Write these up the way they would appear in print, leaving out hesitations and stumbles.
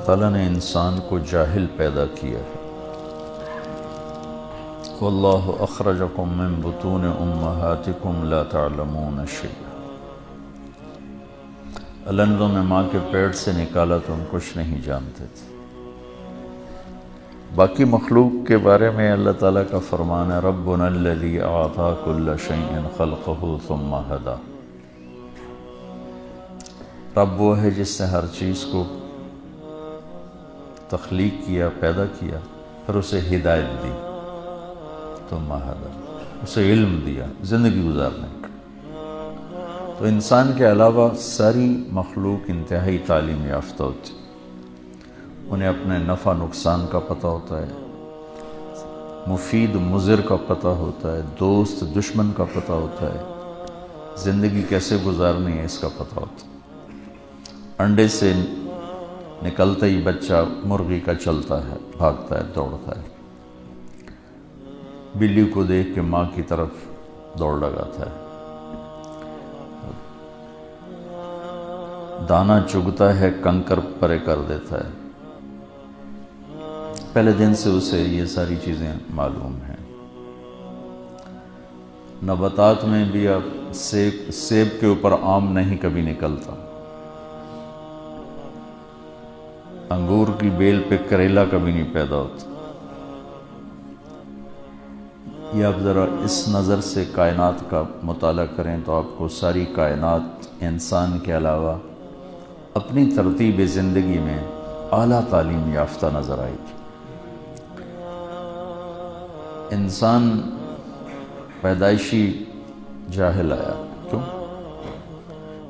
تعالیٰ نے انسان کو جاہل پیدا کیا ہے۔ واللہ اخرجکم من بطون امہاتکم لا تعلمون شیئا، اللہ نے تمہیں ماں کے پیٹ سے نکالا، تم کچھ نہیں جانتے تھے۔ باقی مخلوق کے بارے میں اللہ تعالیٰ کا فرمان ہے ربنا الذی اعطی کل شیء خلقہ ثم ہدی، رب وہ ہے جس نے ہر چیز کو تخلیق کیا، پیدا کیا، پھر اسے ہدایت دی، ثم ہدی، اسے علم دیا زندگی گزارنے کا۔ تو انسان کے علاوہ ساری مخلوق انتہائی تعلیم یافتہ ہوتی، انہیں اپنے نفع نقصان کا پتہ ہوتا ہے، مفید مضر کا پتہ ہوتا ہے، دوست دشمن کا پتہ ہوتا ہے، زندگی کیسے گزارنی ہے اس کا پتہ ہوتا ہے۔ انڈے سے نکلتا ہی بچہ مرغی کا چلتا ہے، بھاگتا ہے، دوڑتا ہے، بلی کو دیکھ کے ماں کی طرف دوڑ لگاتا ہے، دانا چگتا ہے، کنکر پرے کر دیتا ہے۔ پہلے دن سے اسے یہ ساری چیزیں معلوم ہیں۔ نباتات میں بھی اب سیب کے اوپر آم نہیں کبھی نکلتا، انگور کی بیل پہ کریلا کبھی نہیں پیدا ہوتا۔ یہ آپ ذرا اس نظر سے کائنات کا مطالعہ کریں تو آپ کو ساری کائنات انسان کے علاوہ اپنی ترتیب زندگی میں اعلیٰ تعلیم یافتہ نظر آئے گی۔ انسان پیدائشی جاہل آیا، کیوں؟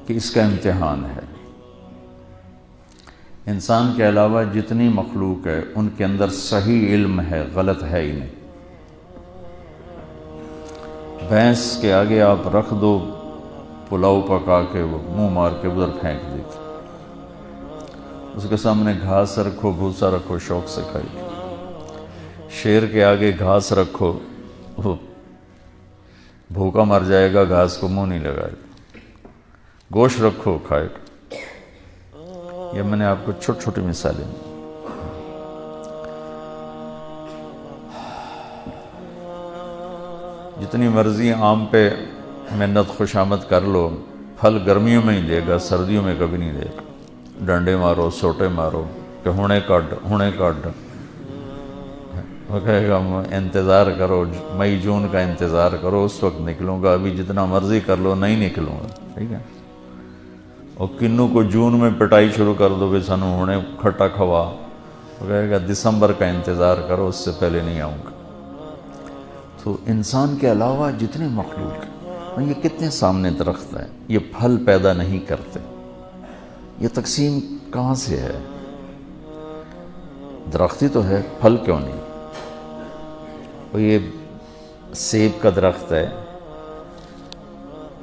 کہ اس کا امتحان ہے۔ انسان کے علاوہ جتنی مخلوق ہے ان کے اندر صحیح علم ہے، غلط ہے ہی نہیں۔ بھینس کے آگے آپ رکھ دو پلاؤ پکا کے، وہ منہ مار کے ادھر پھینک دے گی، اس کے سامنے گھاس رکھو، بھوسا رکھو، شوق سے کھائے گی۔ شیر کے آگے گھاس رکھو، وہ بھوکا مر جائے گا، گھاس کو منہ نہیں لگائے گا۔ گوشت رکھو، کھائے گا۔ یہ میں نے آپ کو چھوٹی چھوٹی مثالیں دی۔ جتنی مرضی آم پہ منت خوشامد کر لو، پھل گرمیوں میں ہی دے گا، سردیوں میں کبھی نہیں دے گا۔ ڈنڈے مارو، سوٹے مارو کہ ہونے کاٹ، وہ کہے گا انتظار کرو، مئی جون کا انتظار کرو، اس وقت نکلوں گا، ابھی جتنا مرضی کر لو نہیں نکلوں گا، ٹھیک ہے۔ اور کنوں کو جون میں پٹائی شروع کر دو کہ سانو ہونے کھٹا کھوا، وہ کہے گا دسمبر کا انتظار کرو، اس سے پہلے نہیں آؤں گا۔ تو انسان کے علاوہ جتنے مخلوق ہیں، یہ کتنے سامنے درخت ہیں، یہ پھل پیدا نہیں کرتے، یہ تقسیم کہاں سے ہے؟ درختی تو ہے، پھل کیوں نہیں؟ اور یہ سیب کا درخت ہے،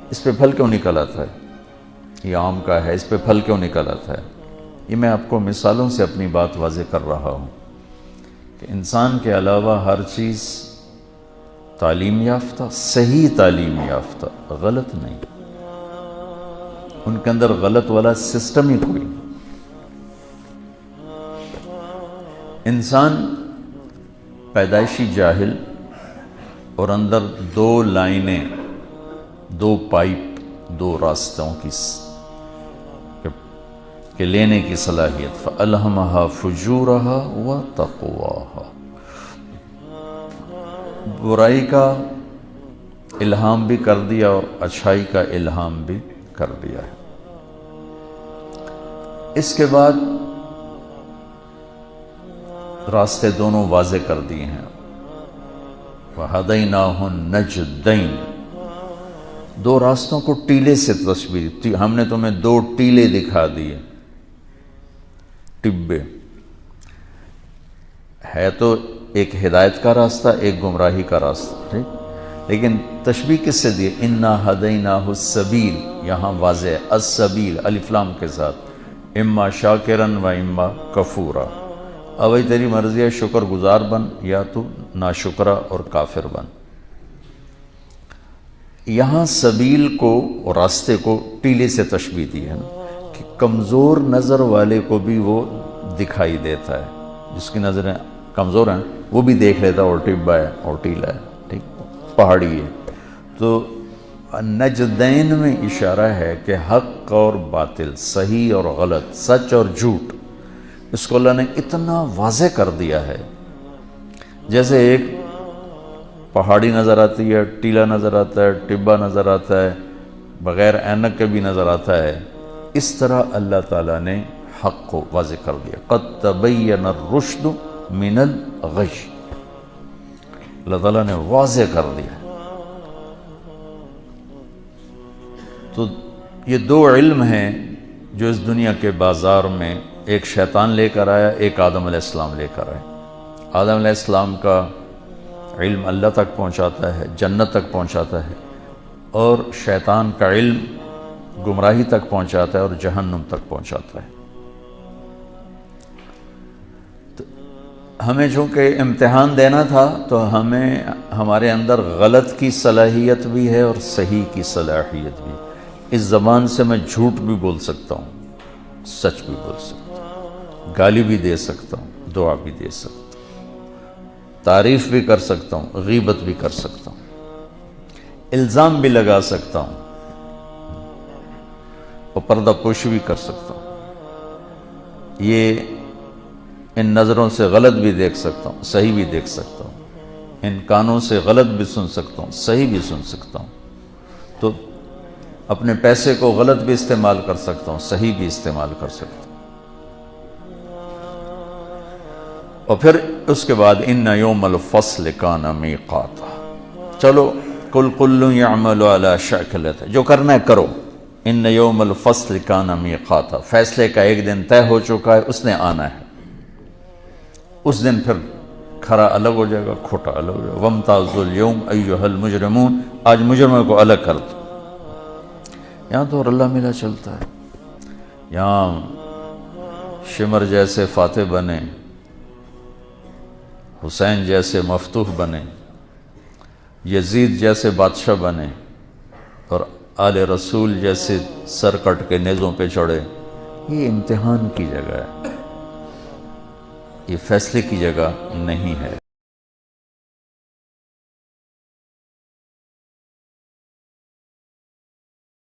اس پہ پھل کیوں نکل آتا ہے؟ یہ آم کا ہے، اس پہ پھل کیوں نکل آتا ہے؟ یہ میں آپ کو مثالوں سے اپنی بات واضح کر رہا ہوں کہ انسان کے علاوہ ہر چیز تعلیم یافتہ، صحیح تعلیم یافتہ، غلط نہیں۔ ان کے اندر غلط والا سسٹم ہی کوئی نہیں۔ انسان پیدائشی جاہل، اور اندر دو لائنیں، دو پائپ، دو راستوں کی کہ لینے کی صلاحیت، فَأَلْهَمَهَا فُجُورَهَا وَتَقْوَاهَا، برائی کا الہام بھی کر دیا اور اچھائی کا الہام بھی کر دیا ہے۔ اس کے بعد راستے دونوں واضح کر دیے ہیں، وَهَدَيْنَاهُ النَّجْدَيْنِ، دو راستوں کو ٹیلے سے تشبیہ، ہم نے تمہیں دو ٹیلے دکھا دیے، ٹبے ہے تو ایک ہدایت کا راستہ، ایک گمراہی کا راستہ، ٹھیک، لیکن تشبیہ کس سے دی؟ اِنَّا هَدَيْنَاهُ السَّبِيلَ، یہاں واضح ہے، السبیل الف لام کے ساتھ، اما شاکرن و اما کفورا، اب تیری مرضی ہے، شکر گزار بن یا تو ناشکرہ اور کافر بن۔ یہاں سبیل کو اور راستے کو ٹیلے سے تشبیہ دی ہے نا، کہ کمزور نظر والے کو بھی وہ دکھائی دیتا ہے، جس کی نظریں کمزور ہیں وہ بھی دیکھ لیتا ہے، اور ٹبا ہے اور ٹیلا ہے، ٹھیک، پہاڑی ہے۔ تو نجدین میں اشارہ ہے کہ حق اور باطل، صحیح اور غلط، سچ اور جھوٹ، اس کو اللہ نے اتنا واضح کر دیا ہے۔ جیسے ایک پہاڑی نظر آتی ہے، ٹیلا نظر آتا ہے، ٹبا نظر آتا ہے، بغیر اینک کے بھی نظر آتا ہے، اس طرح اللہ تعالیٰ نے حق کو واضح کر دیا۔ قد تبین الرشد من الغی، اللہ تعالیٰ نے واضح کر دیا۔ تو یہ دو علم ہیں جو اس دنیا کے بازار میں ایک شیطان لے کر آیا، ایک آدم علیہ السلام لے کر آئے۔ آدم علیہ السلام کا علم اللہ تک پہنچاتا ہے، جنت تک پہنچاتا ہے، اور شیطان کا علم گمراہی تک پہنچاتا ہے اور جہنم تک پہنچاتا ہے۔ تو ہمیں چونکہ امتحان دینا تھا تو ہمیں ہمارے اندر غلط کی صلاحیت بھی ہے اور صحیح کی صلاحیت بھی۔ اس زبان سے میں جھوٹ بھی بول سکتا ہوں، سچ بھی بول سکتا ہوں، گالی بھی دے سکتا ہوں، دعا بھی دے سکتا ہوں، تعریف بھی کر سکتا ہوں، غیبت بھی کر سکتا ہوں، الزام بھی لگا سکتا ہوں، اور پردہ پوشی بھی کر سکتا ہوں۔ یہ ان نظروں سے غلط بھی دیکھ سکتا ہوں، صحیح بھی دیکھ سکتا ہوں، ان کانوں سے غلط بھی سن سکتا ہوں، صحیح بھی سن سکتا ہوں، تو اپنے پیسے کو غلط بھی استعمال کر سکتا ہوں، صحیح بھی استعمال کر سکتا ہوں۔ اور پھر اس کے بعد ان یوم الفصل کان میقاتا، چلو کل کل یعمل علی شاکلتہ، جو کرنا ہے کرو، ان یوم الفصل کان میقاتا، فیصلے کا ایک دن طے ہو چکا ہے، اس نے آنا ہے۔ اس دن پھر کھرا الگ ہو جائے گا، کھوٹا الگ ہو جائے گا۔ وامتازوا اليوم ایھا المجرمون، آج مجرموں کو الگ کر دو۔ یہاں تو رلا ملا چلتا ہے، یہاں شمر جیسے فاتح بنے، حسین جیسے مفتوح بنے، یزید جیسے بادشاہ بنے، اور آل رسول جیسے سر کٹ کے نیزوں پہ چڑھے۔ یہ امتحان کی جگہ ہے، یہ فیصلے کی جگہ نہیں ہے۔